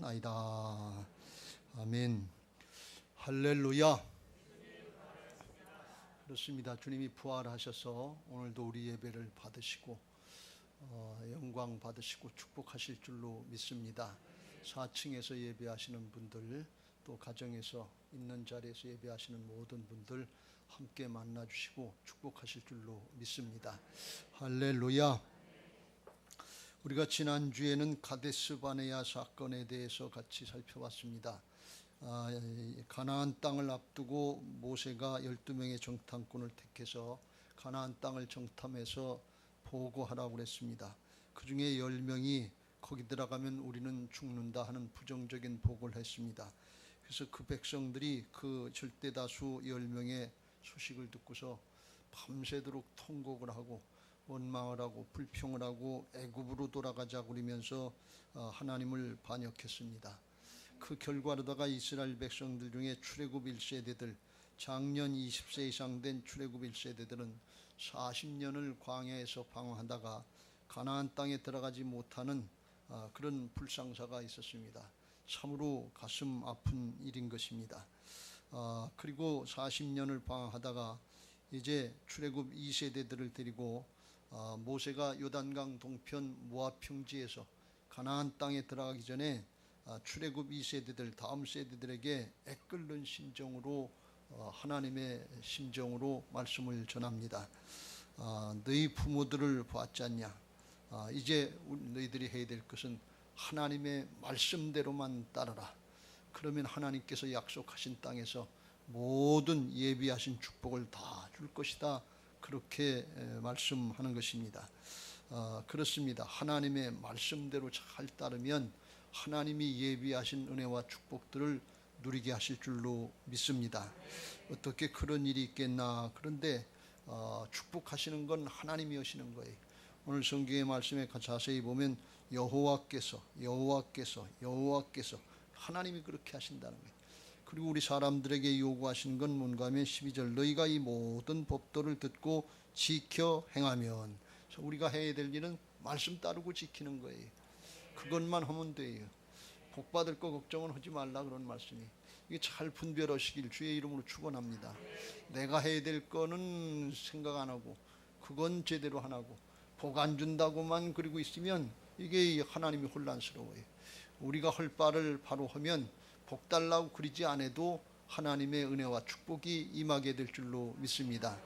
기도하옵나이다. 아멘. 할렐루야. 그렇습니다. 주님이 부활하셔서 오늘도 우리 예배를 받으시고 영광 받으시고 축복하실 줄로 믿습니다. 4층에서 예배하시는 분들, 또 가정에서 있는 자리에서 예배하시는 모든 분들 함께 만나주시고 축복하실 줄로 믿습니다. 할렐루야. 우리가 지난주에는 가데스 바네아 사건에 대해서 같이 살펴봤습니다. 가나안 땅을 앞두고 모세가 12명의 정탐꾼을 택해서 가나안 땅을 정탐해서 보고하라고 그랬습니다. 그 중에 10명이 거기 들어가면 우리는 죽는다 하는 부정적인 보고를 했습니다. 그래서 그 백성들이 그 절대다수 10명의 소식을 듣고서 밤새도록 통곡을 하고 원망을 하고 불평을 하고 애굽으로 돌아가자 그러면서 하나님을 반역했습니다. 그 결과로다가 이스라엘 백성들 중에 출애굽 1세대들, 장년 20세 이상 된 출애굽 1세대들은 40년을 광야에서 방황하다가 가나안 땅에 들어가지 못하는 그런 불상사가 있었습니다. 참으로 가슴 아픈 일인 것입니다. 그리고 40년을 방황하다가 이제 출애굽 2세대들을 데리고 모세가 요단강 동편 모압 평지에서 가나안 땅에 들어가기 전에 출애굽 2세대들 다음 세대들에게 애끓는 심정으로 하나님의 심정으로 말씀을 전합니다. 너희 부모들을 보았지 않냐? 이제 너희들이 해야 될 것은 하나님의 말씀대로만 따르라. 그러면 하나님께서 약속하신 땅에서 모든 예비하신 축복을 다 줄 것이다. 그렇게 말씀하는 것입니다. 그렇습니다. 하나님의 말씀대로 잘 따르면 하나님이 예비하신 은혜와 축복들을 누리게 하실 줄로 믿습니다. 어떻게 그런 일이 있겠나. 그런데 축복하시는 건 하나님이 하시는 거예요. 오늘 성경의 말씀에 자세히 보면 여호와께서 하나님이 그렇게 하신다는 거예요. 그리고 우리 사람들에게 요구하신 건 뭔가 하면 12절 너희가 이 모든 법도를 듣고 지켜 행하면, 우리가 해야 될 일은 말씀 따르고 지키는 거예요. 그것만 하면 돼요. 복 받을 거 걱정은 하지 말라 그런 말씀이. 이게 잘 분별하시길 주의 이름으로 축원합니다. 내가 해야 될 거는 생각 안 하고 그건 제대로 안 하고 복 안 준다고만 그리고 있으면 이게 하나님이 혼란스러워요. 우리가 할 바를 바로 하면 복 달라고 그러지 않아도 하나님의 은혜와 축복이 임하게 될 줄로 믿습니다.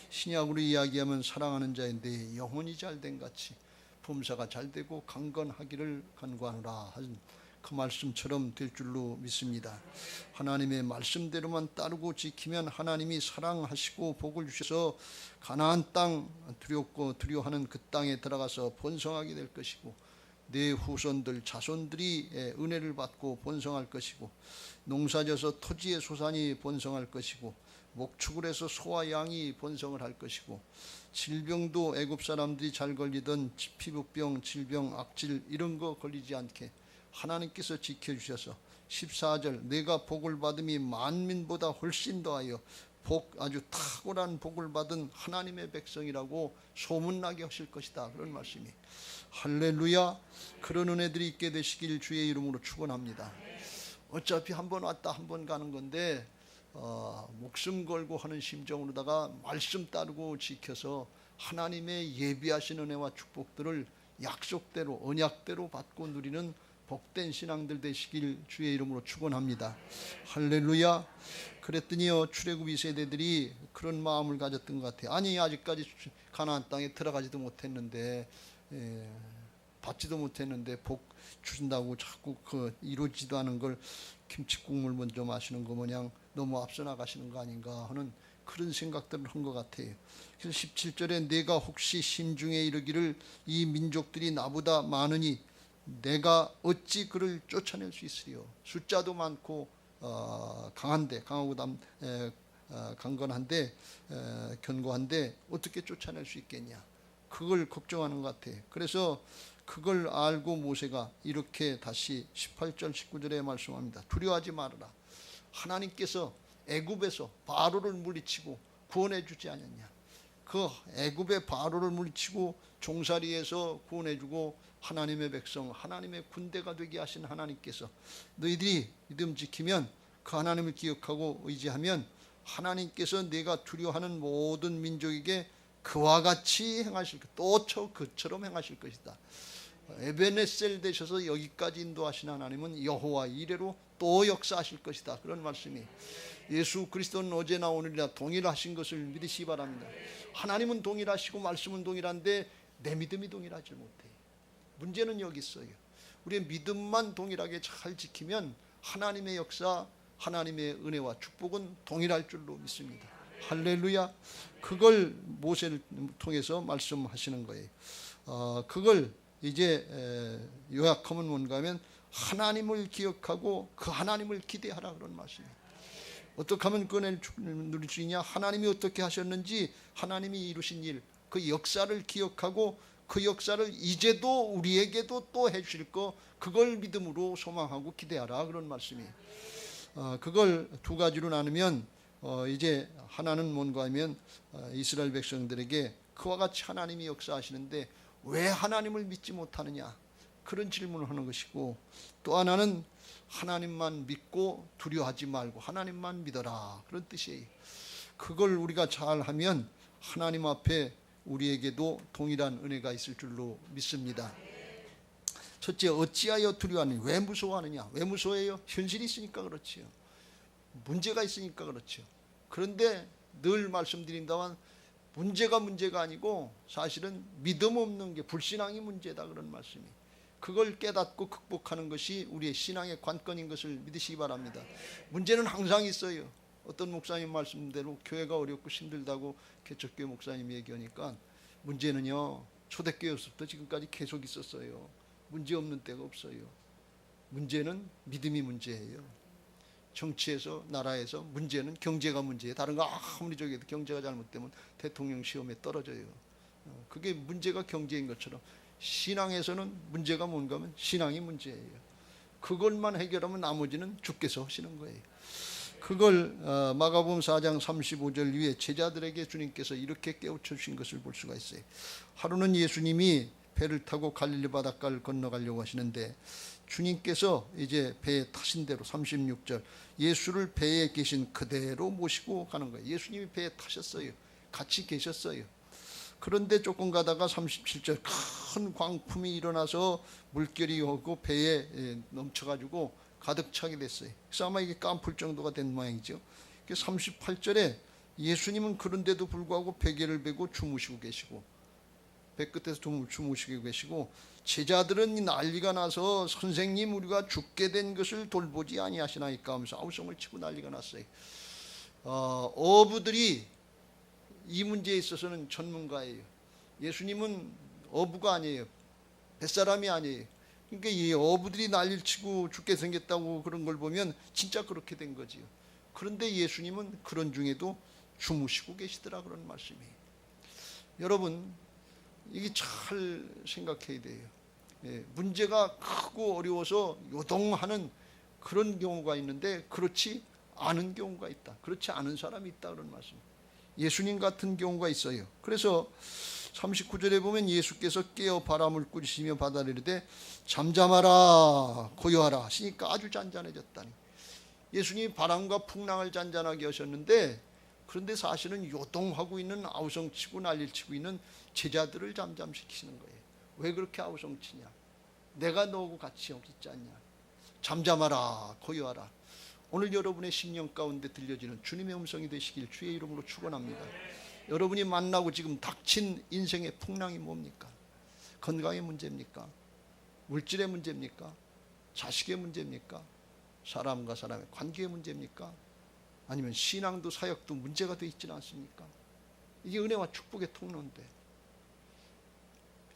신약으로 이야기하면 사랑하는 자인데 영혼이 잘된 같이 범사가 잘되고 강건하기를 간구하노라 하는 그 말씀처럼 될 줄로 믿습니다. 하나님의 말씀대로만 따르고 지키면 하나님이 사랑하시고 복을 주셔서 가나안 땅 두렵고 두려워하는 그 땅에 들어가서 번성하게 될 것이고 내 후손들 자손들이 은혜를 받고 번성할 것이고 농사져서 토지의 소산이 번성할 것이고 목축을 해서 소와 양이 번성을 할 것이고 질병도 애굽 사람들이 잘 걸리던 피부병, 질병, 악질 이런 거 걸리지 않게 하나님께서 지켜주셔서 14절 내가 복을 받음이 만민보다 훨씬 더하여 아주 탁월한 복을 받은 하나님의 백성이라고 소문나게 하실 것이다 그런 말씀이. 할렐루야. 그런 은혜들이 있게 되시길 주의 이름으로 축원합니다. 어차피 한 번 왔다 한 번 가는 건데 목숨 걸고 하는 심정으로다가 말씀 따르고 지켜서 하나님의 예비하신 은혜와 축복들을 약속대로 언약대로 받고 누리는 복된 신앙들 되시길 주의 이름으로 축원합니다. 할렐루야. 그랬더니요 출애굽 2세대들이 그런 마음을 가졌던 것 같아요. 아니 아직까지 가나안 땅에 들어가지도 못했는데 받지도 못했는데 복 주신다고 자꾸 그 이루어지지도 않은 걸 김치국물 먼저 마시는 거 마냥 너무 앞서 나가시는 거 아닌가 하는 그런 생각들을 한 것 같아요. 그래서 17절에 내가 혹시 심중에 이르기를 이 민족들이 나보다 많으니 내가 어찌 그를 쫓아낼 수 있으리요. 숫자도 많고 강한데 강하고 강건한데 견고한데 어떻게 쫓아낼 수 있겠냐. 그걸 걱정하는 것 같아요. 그래서 그걸 알고 모세가 이렇게 다시 18절 19절에 말씀합니다. 두려워하지 말아라. 하나님께서 애굽에서 바로를 물리치고 구원해 주지 않았냐. 그 애굽의 바로를 물리치고 종살이에서 구원해주고 하나님의 백성, 하나님의 군대가 되게 하신 하나님께서 너희들이 믿음 지키면 그 하나님을 기억하고 의지하면 하나님께서 내가 두려워하는 모든 민족에게 그와 같이 행하실 것, 또 그처럼 행하실 것이다. 에베네셀 되셔서 여기까지 인도하신 하나님은 여호와 이레로 또 역사하실 것이다. 그런 말씀이 예수 그리스도는 어제나 오늘이나 동일하신 것을 믿으시기 바랍니다. 하나님은 동일하시고 말씀은 동일한데 내 믿음이 동일하지 못해. 문제는 여기 있어요. 우리의 믿음만 동일하게 잘 지키면 하나님의 역사, 하나님의 은혜와 축복은 동일할 줄로 믿습니다. 할렐루야. 그걸 모세를 통해서 말씀하시는 거예요. 그걸 이제 요약하면 뭔가 하면 하나님을 기억하고 그 하나님을 기대하라 그런 말씀이에요. 어떻게 하면 그 은혜를 누릴 수 있냐? 하나님이 어떻게 하셨는지 하나님이 이루신 일, 그 역사를 기억하고 그 역사를 이제도 우리에게도 또 해주실 거, 그걸 믿음으로 소망하고 기대하라 그런 말씀이에요. 그걸 두 가지로 나누면 이제 하나는 뭔가 하면 이스라엘 백성들에게 그와 같이 하나님이 역사하시는데 왜 하나님을 믿지 못하느냐, 그런 질문을 하는 것이고, 또 하나는 하나님만 믿고 두려워하지 말고 하나님만 믿어라 그런 뜻이에요. 그걸 우리가 잘하면 하나님 앞에 우리에게도 동일한 은혜가 있을 줄로 믿습니다. 첫째, 어찌하여 두려워하느냐? 왜 무서워하느냐? 왜 무서워해요? 현실이 있으니까 그렇지요. 문제가 있으니까 그렇죠. 그런데 늘 말씀드린다만 문제가 아니고 사실은 믿음 없는 게 불신앙이 문제다 그런 말씀이. 그걸 깨닫고 극복하는 것이 우리의 신앙의 관건인 것을 믿으시기 바랍니다. 문제는 항상 있어요. 어떤 목사님 말씀대로 교회가 어렵고 힘들다고 개척교회 목사님이 얘기하니까 문제는요, 초대교회에서부터 지금까지 계속 있었어요. 문제 없는 때가 없어요. 문제는 믿음이 문제예요. 정치에서, 나라에서 문제는 경제가 문제예요. 다른 거 아무리 저기해도 경제가 잘못되면 대통령 시험에 떨어져요. 그게 문제가 경제인 것처럼 신앙에서는 문제가 뭔가 하면 신앙이 문제예요. 그것만 해결하면 나머지는 주께서 하시는 거예요. 그걸 마가복음 4장 35절 위에 제자들에게 주님께서 이렇게 깨우쳐 주신 것을 볼 수가 있어요. 하루는 예수님이 배를 타고 갈릴리 바닷가를 건너가려고 하시는데 주님께서 이제 배에 타신 대로 36절 예수를 배에 계신 그대로 모시고 가는 거예요. 예수님이 배에 타셨어요. 같이 계셨어요. 그런데 조금 가다가 37절 큰 광풍이 일어나서 물결이 오고 배에 넘쳐가지고 가득 차게 됐어요. 그래서 아마 이게 깜풀 정도가 된 모양이죠. 38절에 예수님은 그런데도 불구하고 베개를 베고 주무시고 계시고, 배 끝에서 주무시고 계시고, 제자들은 난리가 나서 선생님 우리가 죽게 된 것을 돌보지 아니하시나이까 하면서 아우성을 치고 난리가 났어요. 어부들이 이 문제에 있어서는 전문가예요. 예수님은 어부가 아니에요. 뱃사람이 아니에요. 그러니까 이 어부들이 난리를 치고 죽게 생겼다고 그런 걸 보면 진짜 그렇게 된 거지요. 그런데 예수님은 그런 중에도 주무시고 계시더라 그런 말씀이에요. 여러분, 이게 잘 생각해야 돼요. 문제가 크고 어려워서 요동하는 그런 경우가 있는데 그렇지 않은 경우가 있다. 그렇지 않은 사람이 있다 그런 말씀이에요. 예수님 같은 경우가 있어요. 그래서 39절에 보면 예수께서 깨어 바람을 꾸리시며 바다를 이르되 잠잠하라 고요하라 하시니까 아주 잔잔해졌다니. 예수님이 바람과 풍랑을 잔잔하게 하셨는데, 그런데 사실은 요동하고 있는 아우성치고 난리치고 있는 제자들을 잠잠시키시는 거예요. 왜 그렇게 아우성치냐? 내가 너하고 같이 여기 있지 않냐? 잠잠하라 고요하라. 오늘 여러분의 심령 가운데 들려지는 주님의 음성이 되시길 주의 이름으로 축원합니다. 여러분이 만나고 지금 닥친 인생의 풍랑이 뭡니까? 건강의 문제입니까? 물질의 문제입니까? 자식의 문제입니까? 사람과 사람의 관계의 문제입니까? 아니면 신앙도 사역도 문제가 되어 있지는 않습니까? 이게 은혜와 축복의 통로인데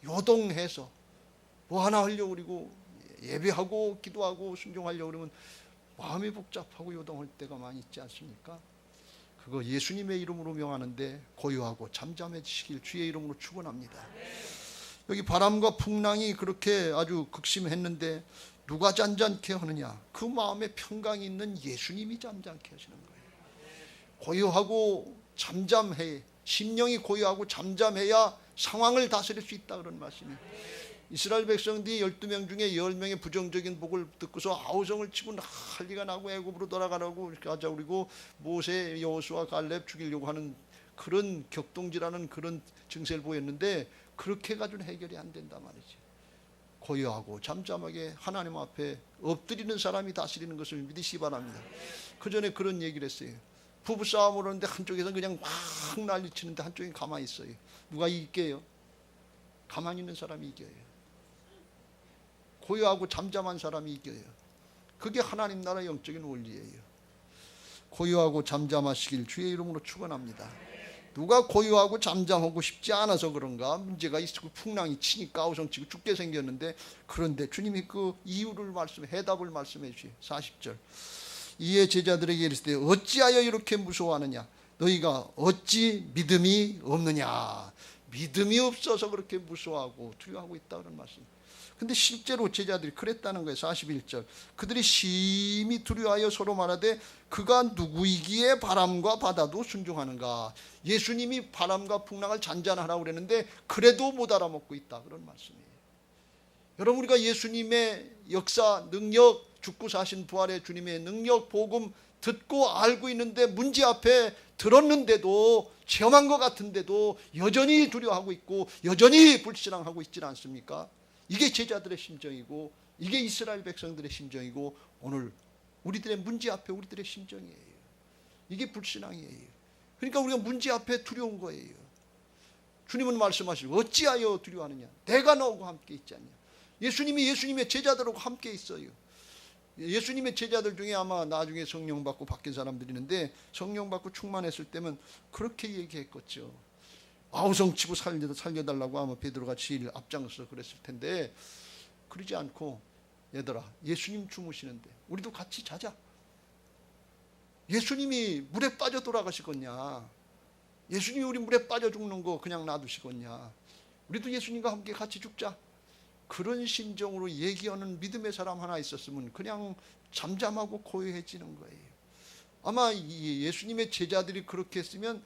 요동해서 뭐 하나 하려고 그러고 예배하고 기도하고 순종하려고 그러면 마음이 복잡하고 요동할 때가 많이 있지 않습니까? 그거 예수님의 이름으로 명하는데 고요하고 잠잠해지시길 주의 이름으로 축원합니다. 여기 바람과 풍랑이 그렇게 아주 극심했는데 누가 잔잔케 하느냐? 그 마음에 평강이 있는 예수님이 잠잠케 하시는 거예요. 고요하고 잠잠해, 심령이 고요하고 잠잠해야 상황을 다스릴 수 있다 그런 말씀이에요. 이스라엘 백성들이 12명 중에 10명의 부정적인 복을 듣고서 아우성을 치고 난리가 나고 애굽으로 돌아가라고 가자 그리고 모세, 여호수아, 갈렙 죽이려고 하는 그런 격동지라는 그런 증세를 보였는데 그렇게 가지고는 해결이 안 된단 말이지. 고요하고 잠잠하게 하나님 앞에 엎드리는 사람이 다스리는 것을 믿으시기 바랍니다. 그 전에 그런 얘기를 했어요. 부부싸움을 하는데 한쪽에서 그냥 막 난리치는데 한쪽이 가만히 있어요. 누가 이길게요? 가만히 있는 사람이 이겨요. 고요하고 잠잠한 사람이 이겨요. 그게 하나님 나라 영적인 원리예요. 고요하고 잠잠하시길 주의 이름으로 축원합니다. 누가 고요하고 잠잠하고 싶지 않아서 그런가 문제가 있고 풍랑이 치니까 아우성치고 죽게 생겼는데, 그런데 주님이 그 이유를 해답을 말씀해 주세요. 40절. 이에 제자들에게 이르시되 어찌하여 이렇게 무서워하느냐? 너희가 어찌 믿음이 없느냐? 믿음이 없어서 그렇게 무서워하고 두려워하고 있다 그런 말씀. 근데 실제로 제자들이 그랬다는 거예요. 41절. 그들이 심히 두려워하여 서로 말하되 그가 누구이기에 바람과 바다도 순종하는가? 예수님이 바람과 풍랑을 잔잔하라고 그랬는데 그래도 못 알아먹고 있다 그런 말씀이에요. 여러분, 우리가 예수님의 역사, 능력, 죽고 사신 부활의 주님의 능력, 복음 듣고 알고 있는데 문제 앞에 들었는데도 체험한 것 같은데도 여전히 두려워하고 있고 여전히 불신앙하고 있지는 않습니까? 이게 제자들의 심정이고 이게 이스라엘 백성들의 심정이고 오늘 우리들의 문제 앞에 우리들의 심정이에요. 이게 불신앙이에요. 그러니까 우리가 문제 앞에 두려운 거예요. 주님은 말씀하시고 어찌하여 두려워하느냐? 내가 너하고 함께 있지 않냐? 예수님이 예수님의 제자들하고 함께 있어요. 예수님의 제자들 중에 아마 나중에 성령 받고 바뀐 사람들이 있는데 성령 받고 충만했을 때면 그렇게 얘기했겠죠. 아우성치고 살려달라고 아마 베드로가 제일 앞장서서 그랬을 텐데 그러지 않고 얘들아 예수님 주무시는데 우리도 같이 자자. 예수님이 물에 빠져 돌아가시겠냐? 예수님이 우리 물에 빠져 죽는 거 그냥 놔두시겠냐? 우리도 예수님과 함께 같이 죽자. 그런 심정으로 얘기하는 믿음의 사람 하나 있었으면 그냥 잠잠하고 고요해지는 거예요. 아마 예수님의 제자들이 그렇게 했으면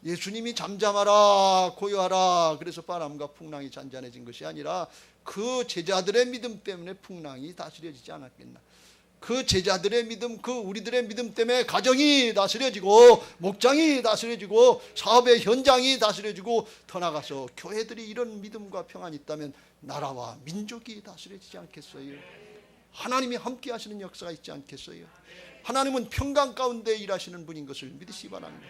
예수님이 잠잠하라 고요하라 그래서 바람과 풍랑이 잔잔해진 것이 아니라 그 제자들의 믿음 때문에 풍랑이 다스려지지 않았겠나. 그 제자들의 믿음, 그 우리들의 믿음 때문에 가정이 다스려지고 목장이 다스려지고 사업의 현장이 다스려지고 더 나가서 교회들이 이런 믿음과 평안이 있다면 나라와 민족이 다스려지지 않겠어요? 하나님이 함께 하시는 역사가 있지 않겠어요? 하나님은 평강 가운데 일하시는 분인 것을 믿으시기 바랍니다.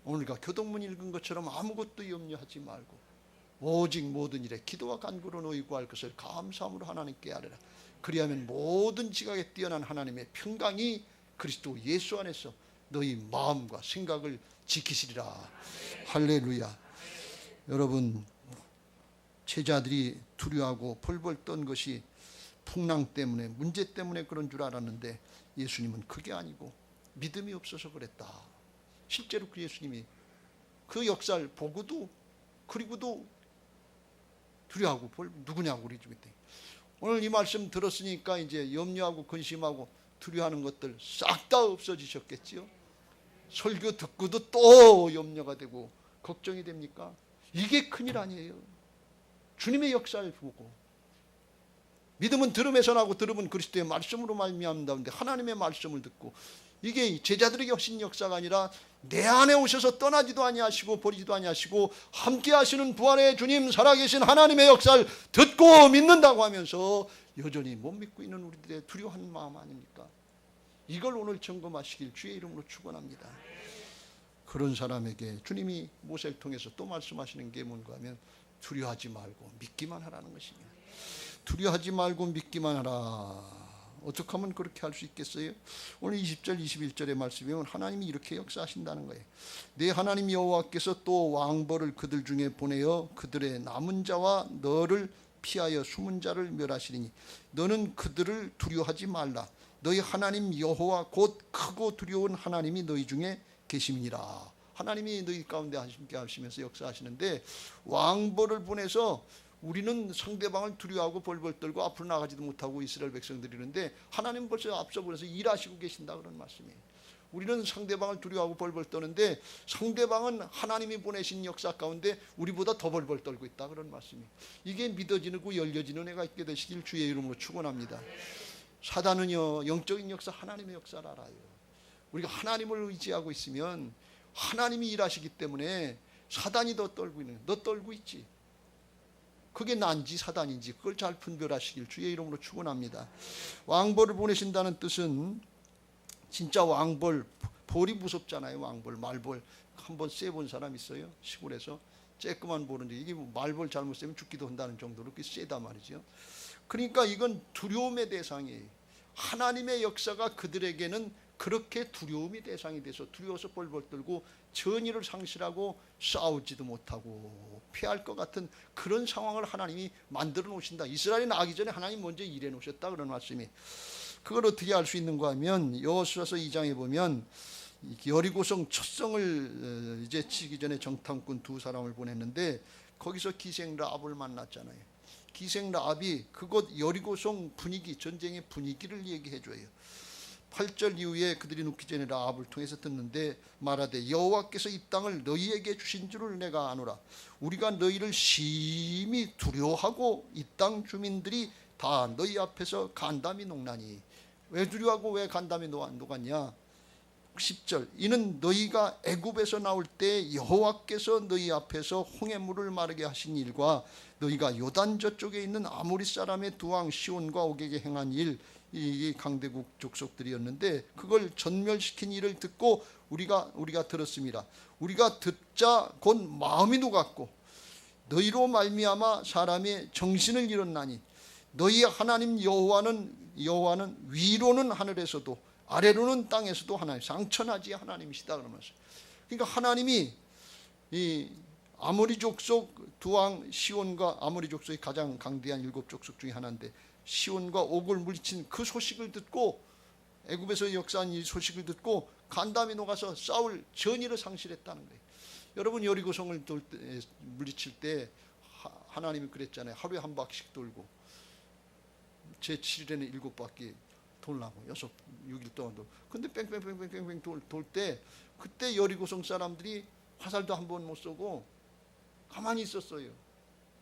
오늘과 교동문 읽은 것처럼 아무것도 염려하지 말고 오직 모든 일에 기도와 간구로 너희 구할 것을 감사함으로 하나님께 아뢰라. 그리하면 모든 지각에 뛰어난 하나님의 평강이 그리스도 예수 안에서 너희 마음과 생각을 지키시리라. 할렐루야. 여러분, 제자들이 두려워하고 펄펄 떤 것이 풍랑 때문에 문제 때문에 그런 줄 알았는데 예수님은 그게 아니고 믿음이 없어서 그랬다. 실제로 그 예수님이 그 역사를 보고도 그리고도 두려워하고 누구냐고 우리 집에 오늘 이 말씀 들었으니까 이제 염려하고 근심하고 두려워하는 것들 싹 다 없어지셨겠지요. 설교 듣고도 또 염려가 되고 걱정이 됩니까? 이게 큰일 아니에요. 주님의 역사를 보고 믿음은 들음에서 나고 들음은 그리스도의 말씀으로 말미암는다는데 하나님의 말씀을 듣고 이게 제자들에게 하신 역사가 아니라 내 안에 오셔서 떠나지도 아니하시고 버리지도 아니하시고 함께 하시는 부활의 주님 살아계신 하나님의 역사를 듣고 믿는다고 하면서 여전히 못 믿고 있는 우리들의 두려워하는 마음 아닙니까? 이걸 오늘 점검하시길 주의 이름으로 축원합니다. 그런 사람에게 주님이 모세를 통해서 또 말씀하시는 게 뭔가 하면 두려워하지 말고 믿기만 하라는 것입니다. 두려워하지 말고 믿기만 하라. 어떻게 하면 그렇게 할 수 있겠어요? 오늘 20절 21절의 말씀이면 하나님이 이렇게 역사하신다는 거예요. 내 하나님 여호와께서 또 왕벌을 그들 중에 보내어 그들의 남은 자와 너를 피하여 숨은 자를 멸하시리니 너는 그들을 두려워하지 말라. 너희 하나님 여호와 곧 크고 두려운 하나님이 너희 중에 계심이니라. 하나님이 너희 가운데 함께 하시면서 역사하시는데 왕벌을 보내서 우리는 상대방을 두려워하고 벌벌 떨고 앞으로 나가지도 못하고 이스라엘 백성들이 이러는데 하나님 벌써 앞서 보내서 일하시고 계신다 그런 말씀이에요. 우리는 상대방을 두려워하고 벌벌 떠는데 상대방은 하나님이 보내신 역사 가운데 우리보다 더 벌벌 떨고 있다, 그런 말씀이. 이게 믿어지고 열려지는 은혜가 있게 되시길 주의 이름으로 축원합니다. 사단은요, 영적인 역사, 하나님의 역사를 알아요. 우리가 하나님을 의지하고 있으면 하나님이 일하시기 때문에 사단이 더 떨고 있는, 너 떨고 있지. 그게 난지 사단인지 그걸 잘 분별하시길 주의 이름으로 축원합니다. 왕벌을 보내신다는 뜻은 진짜 왕벌, 벌이 무섭잖아요. 왕벌, 말벌 한번 쐬본 사람 있어요? 시골에서 쬐끄만 보는데 이게 말벌 잘못 쐬면 죽기도 한다는 정도로 그게 세단 말이죠. 그러니까 이건 두려움의 대상이에요. 하나님의 역사가 그들에게는 그렇게 두려움이 대상이 돼서 두려워서 벌벌 떨고 전의를 상실하고 싸우지도 못하고 피할 것 같은 그런 상황을 하나님이 만들어 놓으신다. 이스라엘이 나기 전에 하나님 먼저 일해 놓으셨다, 그런 말씀이. 그걸 어떻게 알 수 있는가 하면 여호수아서 2장에 보면 여리고성 첫 성을 이제 치기 전에 정탐꾼 두 사람을 보냈는데 거기서 기생 라합을 만났잖아요. 기생 라합이 그곳 여리고성 분위기, 전쟁의 분위기를 얘기해 줘요. 8절 이후에 그들이 눕기 전에 라합을 통해서 듣는데 말하되 여호와께서 이 땅을 너희에게 주신 줄을 내가 아노라. 우리가 너희를 심히 두려워하고 이 땅 주민들이 다 너희 앞에서 간담이 녹나니. 왜 두려워하고 왜 간담이 녹았냐? 10절 이는 너희가 애굽에서 나올 때 여호와께서 너희 앞에서 홍해물을 마르게 하신 일과 너희가 요단 저쪽에 있는 아모리 사람의 두 왕 시온과 옥에게 행한 일, 이 강대국 족속들이었는데 그걸 전멸시킨 일을 듣고 우리가 들었습니다. 우리가 듣자 곧 마음이 녹았고 너희로 말미암아 사람의 정신을 잃었나니 너희 하나님 여호와는 위로는 하늘에서도 아래로는 땅에서도 하나님, 상천하지 하나님이시다, 그러면서. 그러니까 하나님이 이 아모리 족속 두 왕 시온과, 아모리 족속이 가장 강대한 7 족속 중에 하나인데 시온과 옥을 물리친 그 소식을 듣고, 애굽에서 역사한 이 소식을 듣고 간담이 녹아서 싸울 전의를 상실했다는 거예요. 여러분 여리고성을 물리칠 때 하나님이 그랬잖아요. 하루에 한 바퀴씩 돌고 제7일에는 7바퀴 돌라고 6일 동안 돌. 근데 뺑뺑뺑뺑뺑뺑 돌 때 그때 여리고성 사람들이 화살도 한 번 못 쏘고 가만히 있었어요.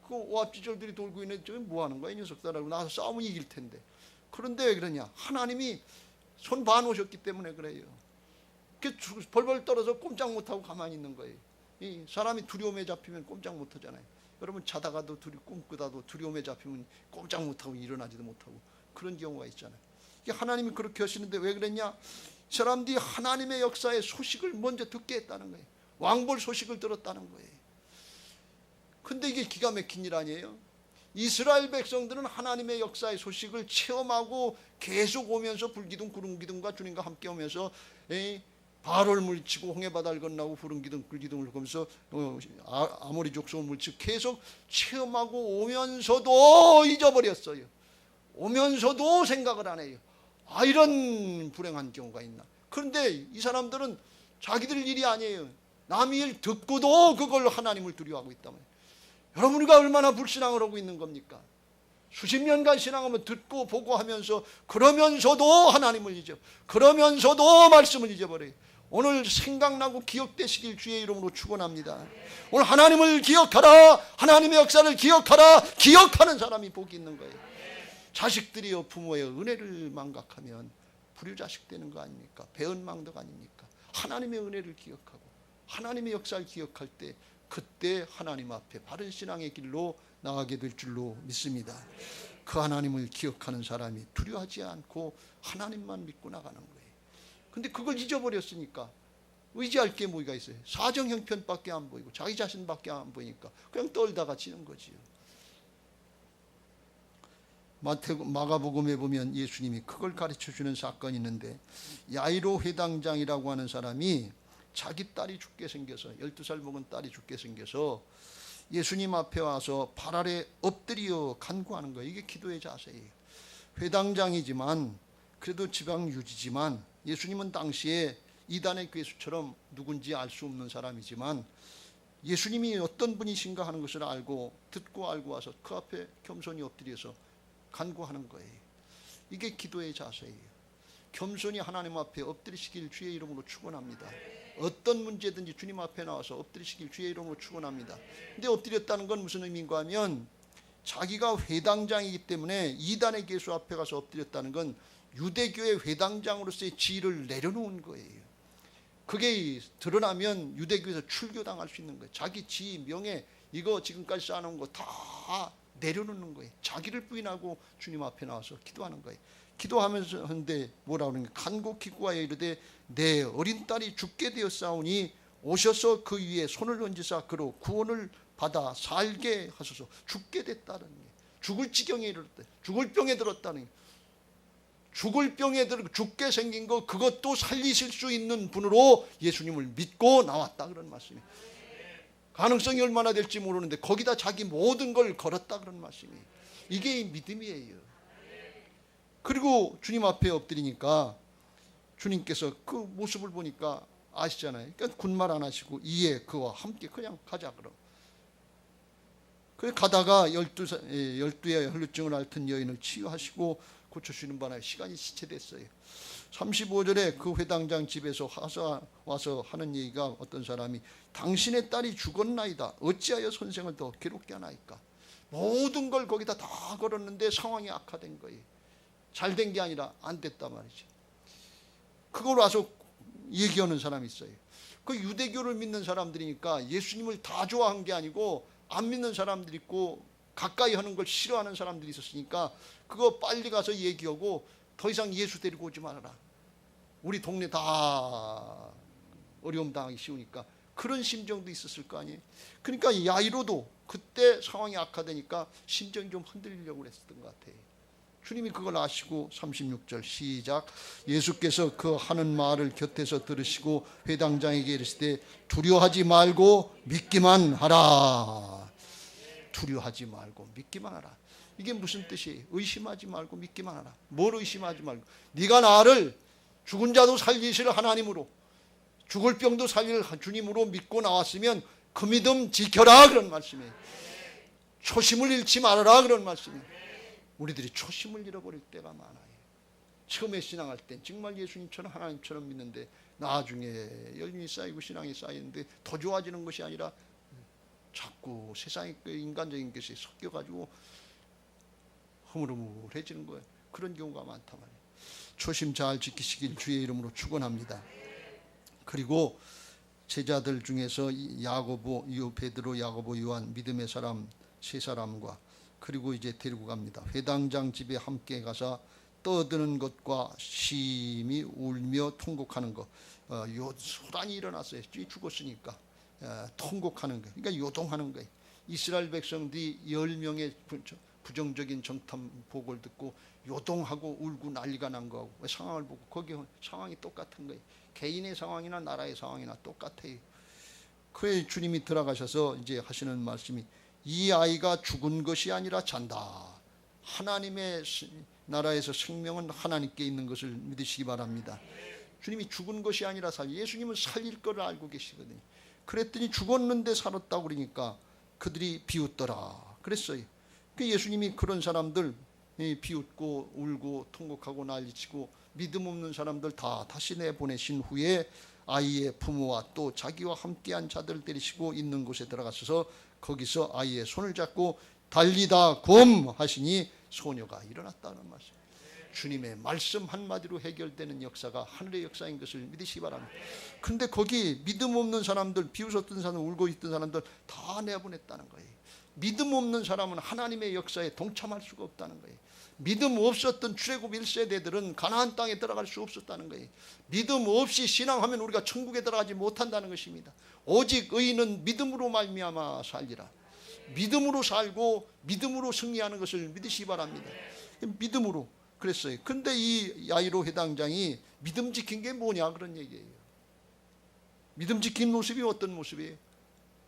그 오합지졸들이 돌고 있는 저기 뭐 하는 거야 이 녀석들하고, 나가서 싸우면 이길 텐데. 그런데 왜 그러냐? 하나님이 손 봐놓으셨기 때문에 그래요. 벌벌 떨어서 꼼짝 못하고 가만히 있는 거예요. 이 사람이 두려움에 잡히면 꼼짝 못하잖아요. 여러분 자다가도 꿈꾸다도 두려움에 잡히면 꼼짝 못하고 일어나지도 못하고 그런 경우가 있잖아요. 하나님이 그렇게 하시는데 왜 그랬냐? 사람들이 하나님의 역사의 소식을 먼저 듣게 했다는 거예요. 왕벌 소식을 들었다는 거예요. 근데 이게 기가 막힌 일 아니에요? 이스라엘 백성들은 하나님의 역사의 소식을 체험하고 계속 오면서 불기둥 구름기둥과 주님과 함께 오면서 바알을 물리치고 홍해바다를 건너고 구름기둥 불기둥을 보면서 아모리 족속을 물리치고 계속 체험하고 오면서도 잊어버렸어요. 오면서도 생각을 안 해요. 이런 불행한 경우가 있나? 그런데 이 사람들은 자기들 일이 아니에요. 남의 일 듣고도 그걸로 하나님을 두려워하고 있단 말이에요. 여러분 우리가 얼마나 불신앙을 하고 있는 겁니까? 수십 년간 신앙하면 듣고 보고 하면서 그러면서도 하나님을 그러면서도 말씀을 잊어버려요. 오늘 생각나고 기억되시길 주의 이름으로 축원합니다. 오늘 하나님을 기억하라, 하나님의 역사를 기억하라, 기억하는 사람이 복이 있는 거예요. 자식들이요 부모의 은혜를 망각하면 불효자식 되는 거 아닙니까? 배은망덕 아닙니까? 하나님의 은혜를 기억하고 하나님의 역사를 기억할 때 그때 하나님 앞에 바른 신앙의 길로 나가게 될 줄로 믿습니다. 그 하나님을 기억하는 사람이 두려워하지 않고 하나님만 믿고 나가는 거예요. 근데 그걸 잊어버렸으니까 의지할 게 뭐가 있어요? 사정 형편밖에 안 보이고 자기 자신밖에 안 보이니까 그냥 떨다가 지는 거지요. 마가복음에 보면 예수님이 그걸 가르쳐주는 사건이 있는데, 야이로 회당장이라고 하는 사람이 자기 딸이 죽게 생겨서 12살 먹은 딸이 죽게 생겨서 예수님 앞에 와서 발 아래 엎드려 간구하는 거예요. 이게 기도의 자세예요. 회당장이지만 그래도 지방 유지지만 예수님은 당시에 이단의 괴수처럼 누군지 알 수 없는 사람이지만 예수님이 어떤 분이신가 하는 것을 듣고 알고 와서 그 앞에 겸손히 엎드려서 간구하는 거예요. 이게 기도의 자세예요. 겸손히 하나님 앞에 엎드리시길 주의 이름으로 축원합니다. 어떤 문제든지 주님 앞에 나와서 엎드리시길 주의 이름으로 축원합니다. 근데 엎드렸다는 건 무슨 의미인가 하면 자기가 회당장이기 때문에 이단의 괴수 앞에 가서 엎드렸다는 건 유대교의 회당장으로서의 지위를 내려놓은 거예요. 그게 드러나면 유대교에서 출교당할 수 있는 거예요. 자기 지위, 명예 이거 지금까지 쌓아놓은 거 다 내려놓는 거예요. 자기를 부인하고 주님 앞에 나와서 기도하는 거예요. 기도하면서 하는데 뭐라 그러는 거예요? 간곡히 구하여 이르되 내 어린 딸이 죽게 되었사오니 오셔서 그 위에 손을 얹으사 그로 구원을 받아 살게 하소서. 죽게 됐다는 게 죽을 지경에 이르렀다. 죽을 병에 들었다는 게 죽을 병에 들어 죽게 생긴 거 그것도 살리실 수 있는 분으로 예수님을 믿고 나왔다 그런 말씀이에요. 가능성이 얼마나 될지 모르는데 거기다 자기 모든 걸 걸었다 그런 말씀이에요. 이게 믿음이에요. 그리고 주님 앞에 엎드리니까 주님께서 그 모습을 보니까 아시잖아요. 그러니까 군말 안 하시고 이에 그와 함께 그냥 가자 그럼. 그래 가다가 12의 혈루증을 앓던 여인을 치유하시고 고쳐주시는 바람에 시간이 지체됐어요. 35절에 그 회당장 집에서 와서 하는 얘기가 어떤 사람이 당신의 딸이 죽었나이다. 어찌하여 선생을 더 괴롭게 하나이까. 모든 걸 거기다 다 걸었는데 상황이 악화된 거예요. 잘된 게 아니라 안 됐단 말이죠. 그걸 와서 얘기하는 사람이 있어요. 그 유대교를 믿는 사람들이니까 예수님을 다 좋아한 게 아니고 안 믿는 사람들이 있고 가까이 하는 걸 싫어하는 사람들이 있었으니까 그거 빨리 가서 얘기하고 더 이상 예수 데리고 오지 말아라. 우리 동네 다 어려움 당하기 쉬우니까 그런 심정도 있었을 거 아니에요. 그러니까 야이로도 그때 상황이 악화되니까 심정이 좀 흔들리려고 그랬던 것 같아요. 주님이 그걸 아시고 36절 시작. 예수께서 그 하는 말을 곁에서 들으시고 회당장에게 이르시되 두려워하지 말고 믿기만 하라. 두려워하지 말고 믿기만 하라. 이게 무슨 뜻이에요? 의심하지 말고 믿기만 하라. 뭘 의심하지 말고? 네가 나를 죽은 자도 살리실 하나님으로 죽을 병도 살릴 주님으로 믿고 나왔으면 그 믿음 지켜라 그런 말씀이에요. 초심을 잃지 말아라 그런 말씀이에요. 우리들이 초심을 잃어버릴 때가 많아요. 처음에 신앙할 땐 정말 예수님처럼 하나님처럼 믿는데 나중에 열심히 쌓이고 신앙이 쌓이는데 더 좋아지는 것이 아니라 자꾸 세상의 인간적인 것이 섞여가지고 흐물흐물해지는 거예요. 그런 경우가 많단 말이에요. 초심 잘 지키시길 주의 이름으로 축원합니다. 그리고 제자들 중에서 야고보, 베드로, 야고보, 요한 믿음의 사람 세 사람과 그리고 이제 데리고 갑니다. 회당장 집에 함께 가서 떠드는 것과 심히 울며 통곡하는 것. 소란이 일어났어요. 죽었으니까 통곡하는 거. 그러니까 요동하는 거예요. 이스라엘 백성들이 10명의 부정적인 정탐 보고를 듣고 요동하고 울고 난리가 난 거하고 상황을 보고 거기 상황이 똑같은 거예요. 개인의 상황이나 나라의 상황이나 똑같아요. 그래 주님이 들어가셔서 이제 하시는 말씀이 이 아이가 죽은 것이 아니라 잔다. 하나님의 나라에서 생명은 하나님께 있는 것을 믿으시기 바랍니다. 주님이 죽은 것이 아니라 예수님은 살릴 걸 알고 계시거든요. 그랬더니 죽었는데 살았다고 그러니까 그들이 비웃더라 그랬어요. 예수님이 그런 사람들 비웃고 울고 통곡하고 난리치고 믿음 없는 사람들 다 다시 내보내신 후에 아이의 부모와 또 자기와 함께한 자들을 데리시고 있는 곳에 들어가셔서 거기서 아이의 손을 잡고 달리다 굼 하시니 소녀가 일어났다는 말씀. 주님의 말씀 한마디로 해결되는 역사가 하늘의 역사인 것을 믿으시기 바랍니다. 그런데 거기 믿음 없는 사람들, 비웃었던 사람, 울고 있던 사람들 다 내보냈다는 거예요. 믿음 없는 사람은 하나님의 역사에 동참할 수가 없다는 거예요. 믿음 없었던 출애굽 1세대들은 가나안 땅에 들어갈 수 없었다는 거예요. 믿음 없이 신앙하면 우리가 천국에 들어가지 못한다는 것입니다. 오직 의인은 믿음으로 말미암아 살리라. 믿음으로 살고 믿음으로 승리하는 것을 믿으시기 바랍니다. 믿음으로 그랬어요. 근데 이 야이로 회당장이 믿음 지킨 게 뭐냐 그런 얘기예요. 믿음 지킨 모습이 어떤 모습이에요?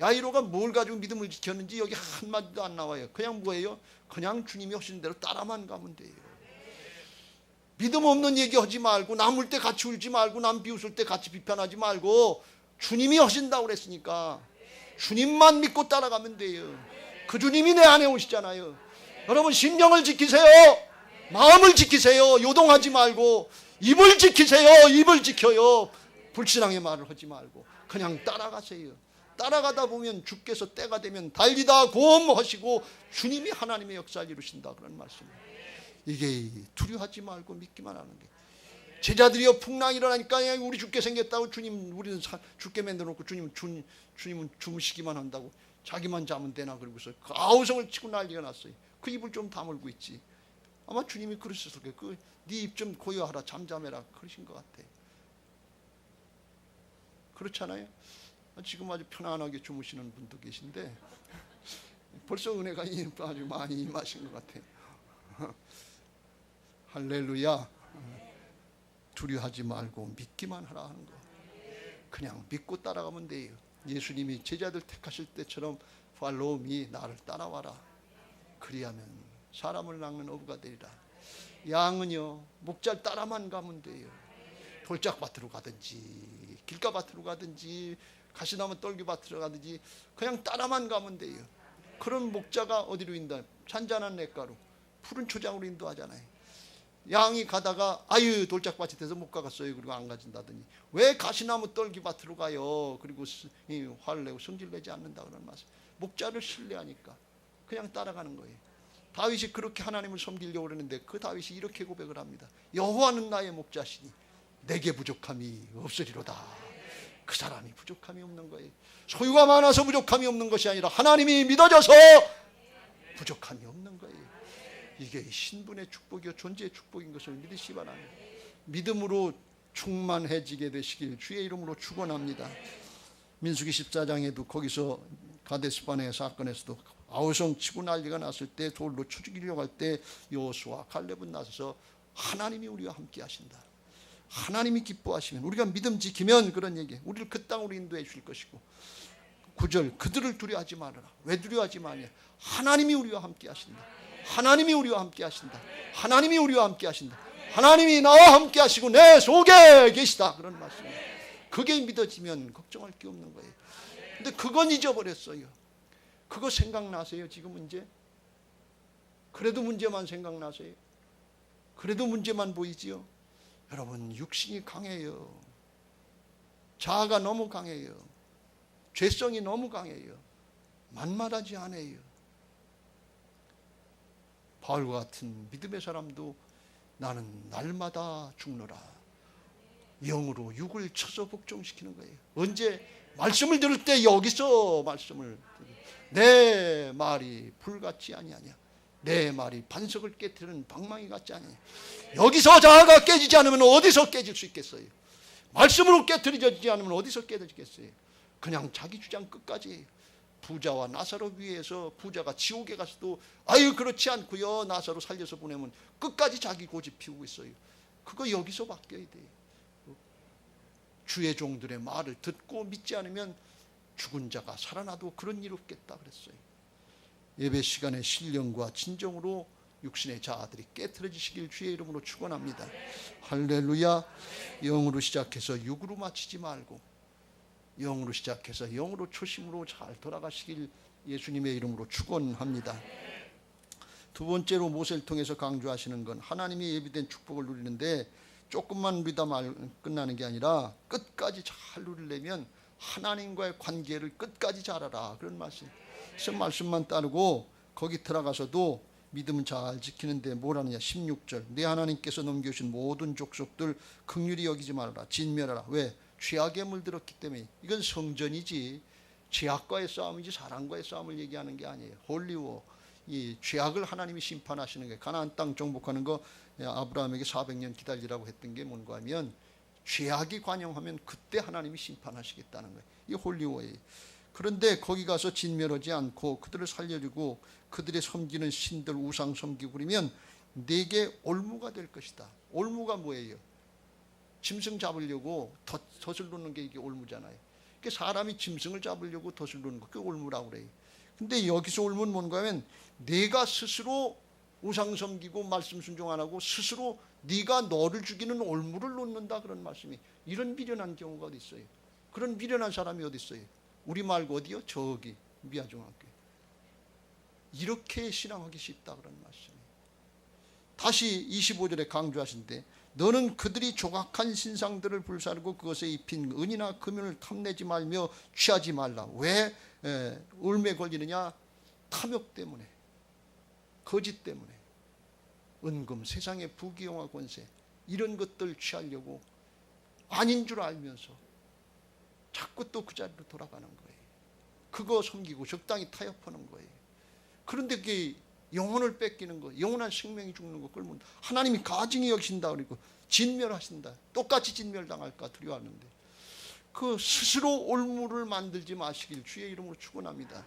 야이로가 뭘 가지고 믿음을 지켰는지 여기 한마디도 안 나와요. 그냥 뭐예요? 그냥 주님이 하시는 대로 따라만 가면 돼요. 믿음 없는 얘기 하지 말고 남 울 때 같이 울지 말고 남 비웃을 때 같이 비판하지 말고 주님이 하신다고 그랬으니까 주님만 믿고 따라가면 돼요. 그 주님이 내 안에 오시잖아요. 여러분 심령을 지키세요. 마음을 지키세요. 요동하지 말고 입을 지키세요. 입을 지켜요. 불신앙의 말을 하지 말고 그냥 따라가세요. 따라가다 보면 주께서 때가 되면 달리다 고음하시고 주님이 하나님의 역사를 이루신다, 그런 말씀이에요. 이게 두려워하지 말고 믿기만 하는 게. 제자들이여 풍랑이 일어나니까 우리 죽게 생겼다고 주님, 우리는 죽게 만들어놓고 주님은 주무시기만 한다고 자기만 자면 되나 그러고서 그 아우성을 치고 난리가 났어요. 그 입을 좀 다물고 있지. 아마 주님이 그러셨을 거예요. 네 입 좀 고요하라, 잠잠해라, 그러신 것 같아. 그렇잖아요. 지금 아주 편안하게 주무시는 분도 계신데 벌써 은혜가 아주 많이 임하신 것 같아요. 할렐루야. 두려워하지 말고 믿기만 하라 하는 거. 그냥 믿고 따라가면 돼요. 예수님이 제자들 택하실 때처럼 Follow me, 나를 따라와라. 그리하면 사람을 낚는 어부가 되리라. 양은요, 목자를 따라만 가면 돼요. 돌짝밭으로 가든지 길가밭으로 가든지 가시나무 떨기밭으로 가든지 그냥 따라만 가면 돼요. 그런 목자가 어디로 인도하냐? 잔잔한 냇가로, 푸른 초장으로 인도하잖아요. 양이 가다가 아유 돌짝밭이 돼서 못 가겠어요. 그리고 안 가진다더니 왜 가시나무 떨기밭으로 가요? 그리고 화를 내고 성질내지 않는다, 그런 말씀. 목자를 신뢰하니까 그냥 따라가는 거예요. 다윗이 그렇게 하나님을 섬기려고 그러는데 그 다윗이 이렇게 고백을 합니다. 여호와는 나의 목자시니 내게 부족함이 없으리로다. 그 사람이 부족함이 없는 거예요. 소유가 많아서 부족함이 없는 것이 아니라 하나님이 믿어져서 부족함이 없는 거예요. 이게 신분의 축복이요 존재의 축복인 것을 믿으시기 바랍니다. 믿음으로 충만해지게 되시길 주의 이름으로 축원합니다. 민수기 14장에도 거기서 가데스바네 사건에서도 아우성 치고 난리가 났을 때 돌로 쳐 죽이려고 할 때 여호수아 갈렙은 나서서 하나님이 우리와 함께 하신다, 하나님이 기뻐하시면 우리가 믿음 지키면 그런 얘기, 우리를 그 땅으로 인도해 주실 것이고 9절 그들을 두려워하지 말아라. 왜 두려워하지 마냐? 하나님이 우리와 함께 하신다. 하나님이 우리와 함께 하신다. 하나님이 우리와 함께 하신다. 하나님이 나와 함께 하시고 내 속에 계시다, 그런 말씀이에요. 그게 믿어지면 걱정할 게 없는 거예요. 근데 그건 잊어버렸어요. 그거 생각나세요? 지금 이제 그래도 문제만 생각나세요? 그래도 문제만 보이지요? 여러분, 육신이 강해요. 자아가 너무 강해요. 죄성이 너무 강해요. 만만하지 않아요. 바울과 같은 믿음의 사람도 나는 날마다 죽노라, 영으로 육을 쳐서 복종시키는 거예요. 언제? 말씀을 들을 때 여기서 말씀을 내 말이 불같지 아니하냐, 내 말이 반석을 깨트리는 방망이 같지 아니하냐. 여기서 자아가 깨지지 않으면 어디서 깨질 수 있겠어요? 말씀으로 깨트리지 않으면 어디서 깨지겠어요? 그냥 자기 주장 끝까지. 부자와 나사로 위에서 부자가 지옥에 가서도 아유 그렇지 않고요, 나사로 살려서 보내면 끝까지 자기 고집 피우고 있어요. 그거 여기서 바뀌어야 돼요. 주의 종들의 말을 듣고 믿지 않으면 죽은 자가 살아나도 그런 일 없겠다 그랬어요. 예배 시간에 신령과 진정으로 육신의 자아들이 깨트려지시길 주의 이름으로 축원합니다. 할렐루야. 영으로 시작해서 육으로 마치지 말고 영으로 시작해서 영으로 초심으로 잘 돌아가시길 예수님의 이름으로 축원합니다. 두 번째로 모세를 통해서 강조하시는 건 하나님이 예비된 축복을 누리는데 조금만 누리다 끝나는 게 아니라 끝까지 잘 누리려면 하나님과의 관계를 끝까지 잘하라, 그런 말씀. 그래서 말씀만 따르고 거기 들어가서도 믿음 잘 지키는데 뭐라느냐. 16절 내 하나님께서 넘겨주신 모든 족속들 긍휼히 여기지 말아라, 진멸하라. 왜? 죄악에 물들었기 때문에. 이건 성전이지 죄악과의 싸움이지 사랑과의 싸움을 얘기하는 게 아니에요. 홀리워. 이 죄악을 하나님이 심판하시는 게, 가나안 땅 정복하는 거 아브라함에게 400년 기다리라고 했던 게 뭔가 하면 죄악이 관영하면 그때 하나님이 심판하시겠다는 거예요. 이 홀리워예요. 그런데 거기 가서 진멸하지 않고 그들을 살려주고 그들의 섬기는 신들 우상 섬기고 그러면 내게 올무가 될 것이다. 올무가 뭐예요? 짐승 잡으려고 덫을 놓는 게 이게 올무잖아요. 그러니까 사람이 짐승을 잡으려고 덫을 놓는 거, 그게 올무라고 그래요. 근데 여기서 올무는 뭔가 하면 내가 스스로 우상 섬기고 말씀 순종 안 하고 스스로 네가 너를 죽이는 올무를 놓는다, 그런 말씀이. 이런 미련한 경우가 어디 있어요? 그런 미련한 사람이 어디 있어요? 우리 말고 어디요? 저기 미아중학교. 이렇게 신앙하기 쉽다, 그런 말씀이. 다시 25절에 강조하신데 너는 그들이 조각한 신상들을 불사르고 그것에 입힌 은이나 금연을 탐내지 말며 취하지 말라. 왜 울매에 걸리느냐? 탐욕 때문에, 거짓 때문에, 은금, 세상의 부귀영화 권세 이런 것들 취하려고 아닌 줄 알면서 자꾸 또 그 자리로 돌아가는 거예요. 그거 섬기고 적당히 타협하는 거예요. 그런데 그게 영혼을 뺏기는 거, 영원한 생명이 죽는 거, 그걸 하나님이 가증히 여기신다 그리고 진멸하신다. 똑같이 진멸당할까 두려워하는데 그 스스로 올무를 만들지 마시길 주의 이름으로 축원합니다.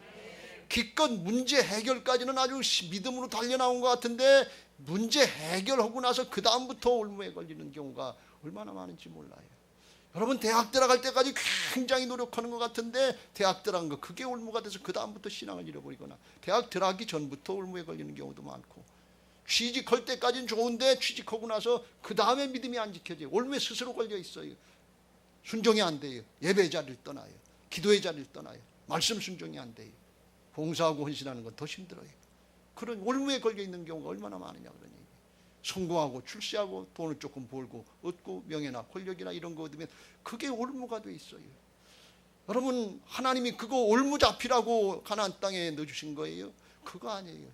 기껏 문제 해결까지는 아주 믿음으로 달려나온 것 같은데 문제 해결하고 나서 그 다음부터 올무에 걸리는 경우가 얼마나 많은지 몰라요. 여러분 대학 들어갈 때까지 굉장히 노력하는 것 같은데 대학 들어간 거 그게 올무가 돼서 그 다음부터 신앙을 잃어버리거나 대학 들어가기 전부터 올무에 걸리는 경우도 많고 취직할 때까지는 좋은데 취직하고 나서 그 다음에 믿음이 안 지켜져요. 올무에 스스로 걸려 있어요. 순종이 안 돼요. 예배 자리를 떠나요. 기도의 자리를 떠나요. 말씀 순종이 안 돼요. 봉사하고 헌신하는 건 더 힘들어요. 그런 올무에 걸려 있는 경우가 얼마나 많으냐 그런 얘기예요. 성공하고 출세하고 돈을 조금 벌고 얻고 명예나 권력이나 이런 거 얻으면 그게 올무가 돼 있어요. 여러분 하나님이 그거 올무 잡히라고 가나안 땅에 넣어주신 거예요? 그거 아니에요.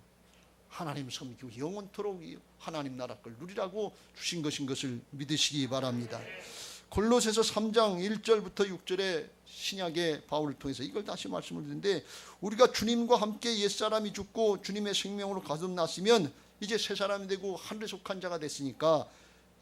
하나님 섬기고 영원토록 하나님 나라 걸 누리라고 주신 것인 것을 믿으시기 바랍니다. 골로새서 3장 1절부터 6절에 신약의 바울을 통해서 이걸 다시 말씀을 드리는데 우리가 주님과 함께 옛사람이 죽고 주님의 생명으로 거듭났으면 이제 새 사람이 되고 하늘에 속한 자가 됐으니까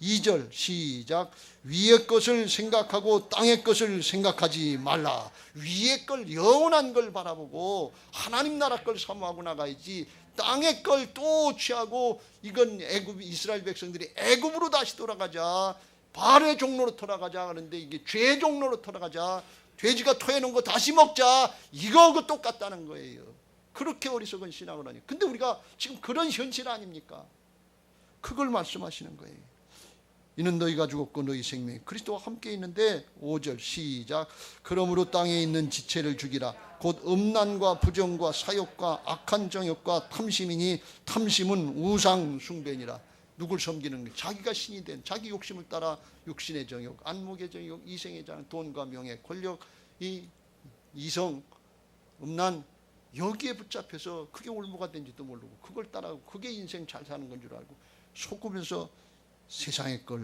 2절 시작. 위의 것을 생각하고 땅의 것을 생각하지 말라. 위의 걸 영원한 걸 바라보고 하나님 나라 걸 사모하고 나가야지 땅의 걸 또 취하고 이건 애굽 이스라엘 백성들이 애굽으로 다시 돌아가자 바알의 종로로 돌아가자 그런데 이게 죄의 종로로 돌아가자 돼지가 토해놓은 거 다시 먹자 이거 똑같다는 거예요. 그렇게 어리석은 신앙을 하니 근데 우리가 지금 그런 현실 아닙니까? 그걸 말씀하시는 거예요. 이는 너희가 죽었고 너희 생명이 그리스도와 함께 있는데 5절 시작. 그러므로 땅에 있는 지체를 죽이라. 곧 음란과 부정과 사욕과 악한 정욕과 탐심이니 탐심은 우상 숭배니라. 누굴 섬기는 거예요? 자기가 신이 된 자기 욕심을 따라 육신의 정욕, 안목의 정욕, 이생의 장, 돈과 명예, 권력, 이 이성, 음란 여기에 붙잡혀서 그게 올무가 된지도 모르고 그걸 따라하고 그게 인생 잘 사는 건 줄 알고 속으면서 세상의 걸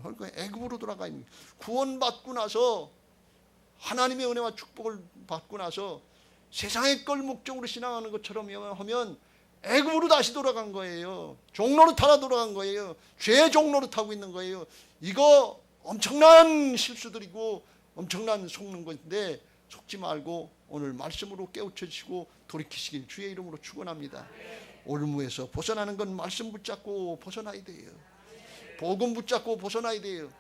그러니까 애굽으로 돌아가 있는 구원받고 나서 하나님의 은혜와 축복을 받고 나서 세상의 걸 목적으로 신앙하는 것처럼 하면 애굽으로 다시 돌아간 거예요. 종로로 타러 돌아간 거예요. 죄의 종로로 타고 있는 거예요. 이거 엄청난 실수들이고 엄청난 속는 건데 속지 말고 오늘 말씀으로 깨우쳐 주시고 돌이키시길 주의 이름으로 축원합니다. 올무에서 벗어나는 건 말씀 붙잡고 벗어나야 돼요. 복음 붙잡고 벗어나야 돼요.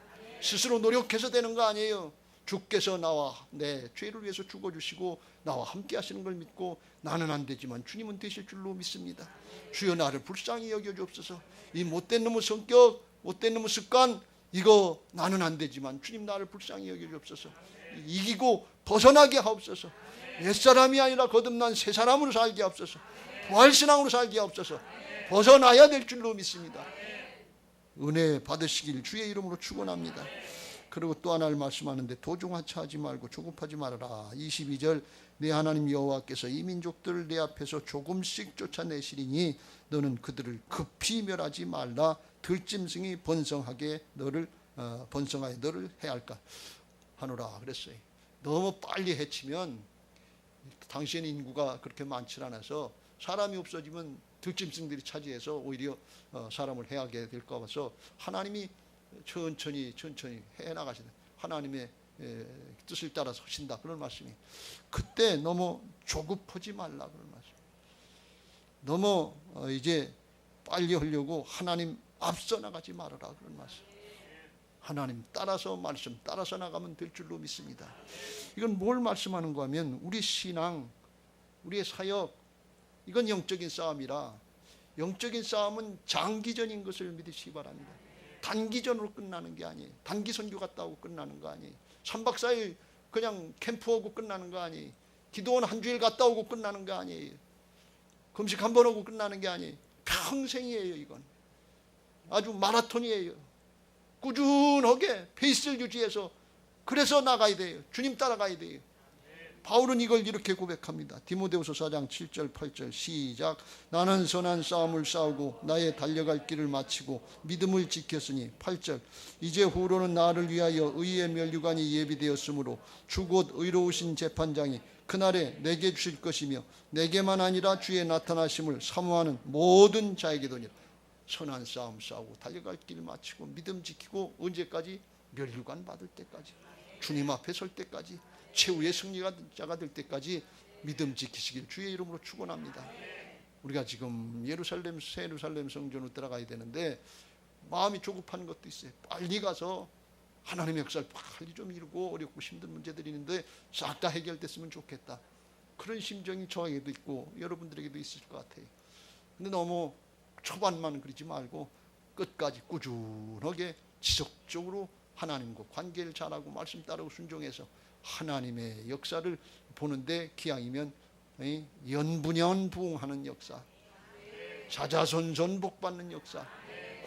스스로 노력해서 되는 거 아니에요. 주께서 나와 내 죄를 위해서 죽어주시고 나와 함께 하시는 걸 믿고 나는 안 되지만 주님은 되실 줄로 믿습니다. 주여 나를 불쌍히 여겨주옵소서. 이 못된 놈의 성격 못된 놈의 습관 이거 나는 안 되지만 주님 나를 불쌍히 여겨주옵소서. 이기고 벗어나게 하옵소서. 옛사람이 아니라 거듭난 새 사람으로 살게 하옵소서. 부활신앙으로 살게 하옵소서. 벗어나야 될 줄로 믿습니다. 은혜 받으시길 주의 이름으로 축원합니다. 그리고 또 하나를 말씀하는데 도중하차하지 말고 조급하지 말아라. 22절 내 하나님 여호와께서 이 민족들을 내 앞에서 조금씩 쫓아내시리니 너는 그들을 급히 멸하지 말라. 들짐승이 번성하여 너를 해할까 하노라 그랬어요. 너무 빨리 해치면 당시에는 인구가 그렇게 많지 않아서 사람이 없어지면 들짐승들이 차지해서 오히려 사람을 해하게 될까 봐서 하나님이 천천히 해나가시다. 하나님의 뜻을 따라서 하신다. 그런 말씀이. 그때 너무 조급하지 말라 그런 말씀. 너무 이제 빨리 하려고 하나님 앞서 나가지 말아라 그런 말씀. 하나님 따라서 말씀 따라서 나가면 될 줄로 믿습니다. 이건 뭘 말씀하는가 하면 우리 신앙, 우리의 사역 이건 영적인 싸움이라 영적인 싸움은 장기전인 것을 믿으시기 바랍니다. 단기전으로 끝나는 게 아니에요. 단기 선교 갔다 오고 끝나는 거 아니에요. 3박 4일 그냥 캠프하고 끝나는 거 아니에요. 기도원 한 주일 갔다 오고 끝나는 거 아니에요. 금식 한 번 하고 끝나는 게 아니에요. 평생이에요. 이건 아주 마라톤이에요. 꾸준하게 페이스를 유지해서 그래서 나가야 돼요. 주님 따라가야 돼요. 바울은 이걸 이렇게 고백합니다. 디모데후서 4장 7절 8절 시작. 나는 선한 싸움을 싸우고 나의 달려갈 길을 마치고 믿음을 지켰으니 8절. 이제 후로는 나를 위하여 의의 면류관이 예비되었으므로 주 곧 의로우신 재판장이 그날에 내게 주실 것이며 내게만 아니라 주의 나타나심을 사모하는 모든 자에게도니라. 선한 싸움 싸우고 달려갈 길을 마치고 믿음 지키고 언제까지? 면류관 받을 때까지, 주님 앞에 설 때까지, 최후의 승리자가 될 때까지 믿음 지키시길 주의 이름으로 축원합니다. 우리가 지금 새 예루살렘 성전으로 들어가야 되는데 마음이 조급한 것도 있어요. 빨리 가서 하나님의 역사를 빨리 좀 이루고 어렵고 힘든 문제들이 있는데 싹 다 해결됐으면 좋겠다. 그런 심정이 저에게도 있고 여러분들에게도 있을 것 같아요. 근데 너무 초반만 그러지 말고 끝까지 꾸준하게 지속적으로 하나님과 관계를 잘하고 말씀 따르고 순종해서 하나님의 역사를 보는데 기왕이면 연분연 부흥하는 역사, 자자손손 복받는 역사,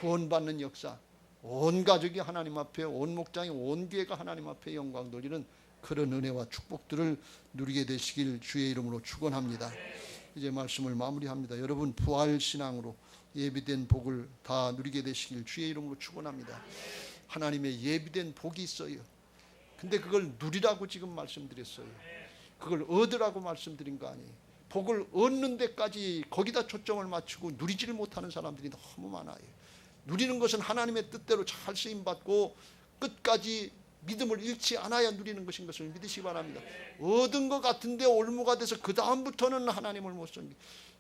구원받는 역사, 온 가족이 하나님 앞에, 온 목장이, 온 교회가 하나님 앞에 영광 돌리는 그런 은혜와 축복들을 누리게 되시길 주의 이름으로 축원합니다. 이제 말씀을 마무리합니다. 여러분 부활신앙으로 예비된 복을 다 누리게 되시길 주의 이름으로 축원합니다. 하나님의 예비된 복이 있어요. 근데 그걸 누리라고 지금 말씀드렸어요. 그걸 얻으라고 말씀드린 거 아니에요. 복을 얻는 데까지 거기다 초점을 맞추고 누리지를 못하는 사람들이 너무 많아요. 누리는 것은 하나님의 뜻대로 잘 쓰임받고 끝까지 믿음을 잃지 않아야 누리는 것인 것을 믿으시기 바랍니다. 얻은 것 같은데 올무가 돼서 그 다음부터는 하나님을 못 섬기,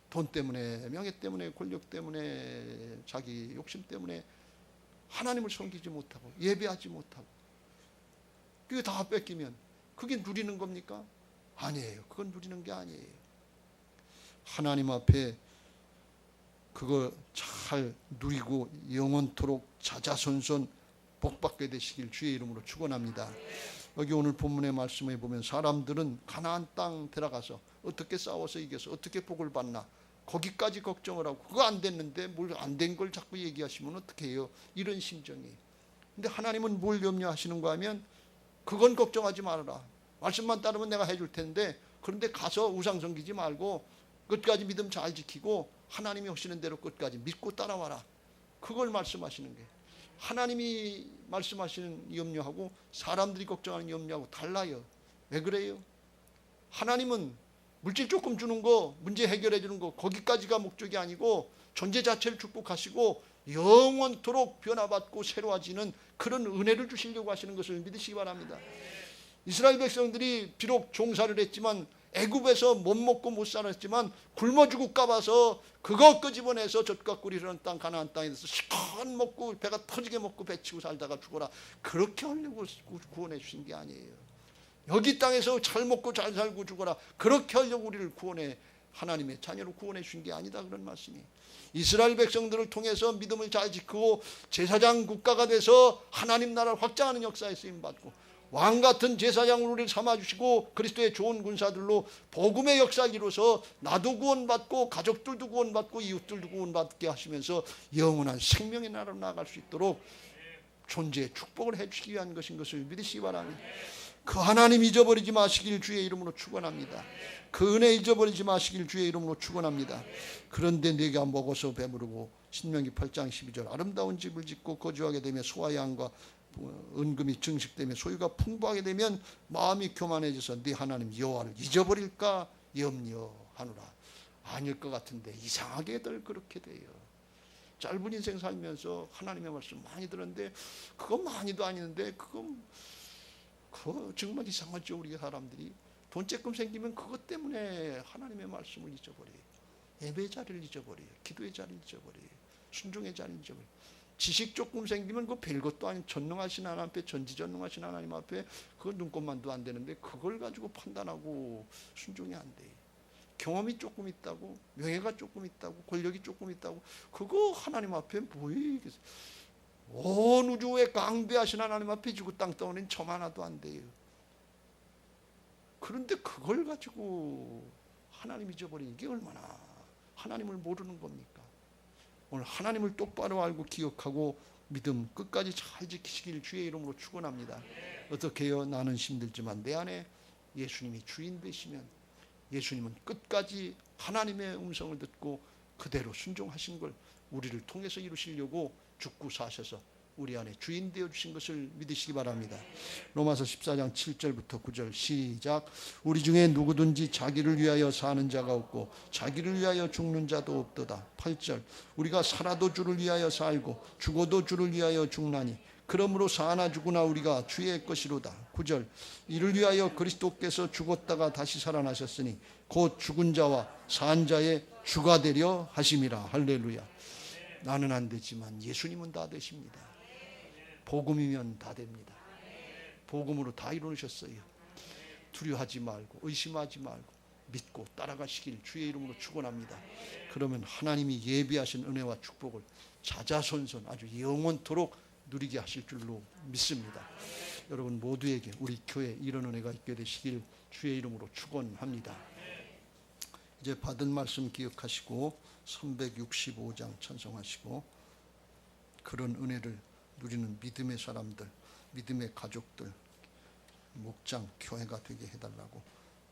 돈 때문에, 명예 때문에, 권력 때문에, 자기 욕심 때문에 하나님을 섬기지 못하고 예배하지 못하고 그게 다 뺏기면 그게 누리는 겁니까? 아니에요. 그건 누리는 게 아니에요. 하나님 앞에 그거 잘 누리고 영원토록 자자손손 복받게 되시길 주의 이름으로 축원합니다. 여기 오늘 본문의 말씀에 보면 사람들은 가나안 땅 들어가서 어떻게 싸워서 이겨서 어떻게 복을 받나 거기까지 걱정을 하고 그거 안 됐는데 뭘 안 된 걸 자꾸 얘기하시면 어떻게 해요? 이런 심정이에요. 근데 하나님은 뭘 염려하시는가 하면 그건 걱정하지 말아라. 말씀만 따르면 내가 해줄 텐데 그런데 가서 우상 섬기지 말고 끝까지 믿음 잘 지키고 하나님이 하시는 대로 끝까지 믿고 따라와라. 그걸 말씀하시는 거예요. 하나님이 말씀하시는 염려하고 사람들이 걱정하는 염려하고 달라요. 왜 그래요? 하나님은 물질 조금 주는 거, 문제 해결해 주는 거 거기까지가 목적이 아니고 존재 자체를 축복하시고 영원토록 변화받고 새로워지는 그런 은혜를 주시려고 하시는 것을 믿으시기 바랍니다. 이스라엘 백성들이 비록 종사를 했지만 애굽에서 못 먹고 못 살았지만 굶어 죽을까 봐서 그거 끄집어내서 젖과 꿀이 흐르는 땅 가나안 땅에서 실컷 먹고 배가 터지게 먹고 배치고 살다가 죽어라. 그렇게 하려고 구원해 주신 게 아니에요. 여기 땅에서 잘 먹고 잘 살고 죽어라. 그렇게 하려고 우리를 구원해 하나님의 자녀로 구원해 주신 게 아니다. 그런 말씀이. 이스라엘 백성들을 통해서 믿음을 잘 지키고 제사장 국가가 돼서 하나님 나라를 확장하는 역사에 쓰임받고 왕같은 제사장으로 우리를 삼아주시고 그리스도의 좋은 군사들로 복음의 역사를 이루어서 나도 구원받고 가족들도 구원받고 이웃들도 구원받게 하시면서 영원한 생명의 나라로 나아갈 수 있도록 존재의 축복을 해주시기 위한 것인 것을 믿으시기 바랍니다. 그 하나님 잊어버리지 마시길 주의 이름으로 축원합니다. 그 은혜 잊어버리지 마시길 주의 이름으로 축원합니다. 그런데 내가 먹어서 배부르고 신명기 8장 12절 아름다운 집을 짓고 거주하게 되면 소와 양과 은금이 증식되며 소유가 풍부하게 되면 마음이 교만해져서 네 하나님 여호와를 잊어버릴까 염려하노라. 아닐 것 같은데 이상하게들 그렇게 돼요. 짧은 인생 살면서 하나님의 말씀 많이 들었는데 그건 많이도 아니는데 그거 정말 이상하죠. 우리 사람들이 돈 조금 생기면 그것 때문에 하나님의 말씀을 잊어버려요. 예배의 자리를 잊어버려요. 기도의 자리를 잊어버려요. 순종의 자리를 잊어버려요. 지식 조금 생기면 그 별것도 아닌 전능하신 하나님 앞에 전지전능하신 하나님 앞에 그거 눈꼽만도 안 되는데 그걸 가지고 판단하고 순종이 안 돼요. 경험이 조금 있다고 명예가 조금 있다고 권력이 조금 있다고 그거 하나님 앞에 뭐예요? 온 우주에 강대하신 하나님 앞에 지구 땅 덩어리는 점 하나도 안 돼요. 그런데 그걸 가지고 하나님 잊어버리는 게 얼마나 하나님을 모르는 겁니까? 오늘 하나님을 똑바로 알고 기억하고 믿음 끝까지 잘 지키시길 주의 이름으로 축원합니다. 어떻게 해요? 나는 힘들지만 내 안에 예수님이 주인 되시면 예수님은 끝까지 하나님의 음성을 듣고 그대로 순종하신 걸 우리를 통해서 이루시려고 죽고 사셔서 우리 안에 주인 되어 주신 것을 믿으시기 바랍니다. 로마서 14장 7절부터 9절 시작. 우리 중에 누구든지 자기를 위하여 사는 자가 없고 자기를 위하여 죽는 자도 없도다. 8절 우리가 살아도 주를 위하여 살고 죽어도 주를 위하여 죽나니 그러므로 사나 죽으나 우리가 주의 것이로다. 9절 이를 위하여 그리스도께서 죽었다가 다시 살아나셨으니 곧 죽은 자와 산 자의 주가 되려 하심이라. 할렐루야. 나는 안 되지만 예수님은 다 되십니다. 복음이면 다 됩니다. 복음으로 다 이루셨어요. 두려워하지 말고 의심하지 말고 믿고 따라가시길 주의 이름으로 축원합니다. 그러면 하나님이 예비하신 은혜와 축복을 자자손손 아주 영원토록 누리게 하실 줄로 믿습니다. 여러분 모두에게 우리 교회에 이런 은혜가 있게 되시길 주의 이름으로 축원합니다. 이제 받은 말씀 기억하시고 365장 찬송하시고 그런 은혜를 누리는 믿음의 사람들, 믿음의 가족들, 목장, 교회가 되게 해달라고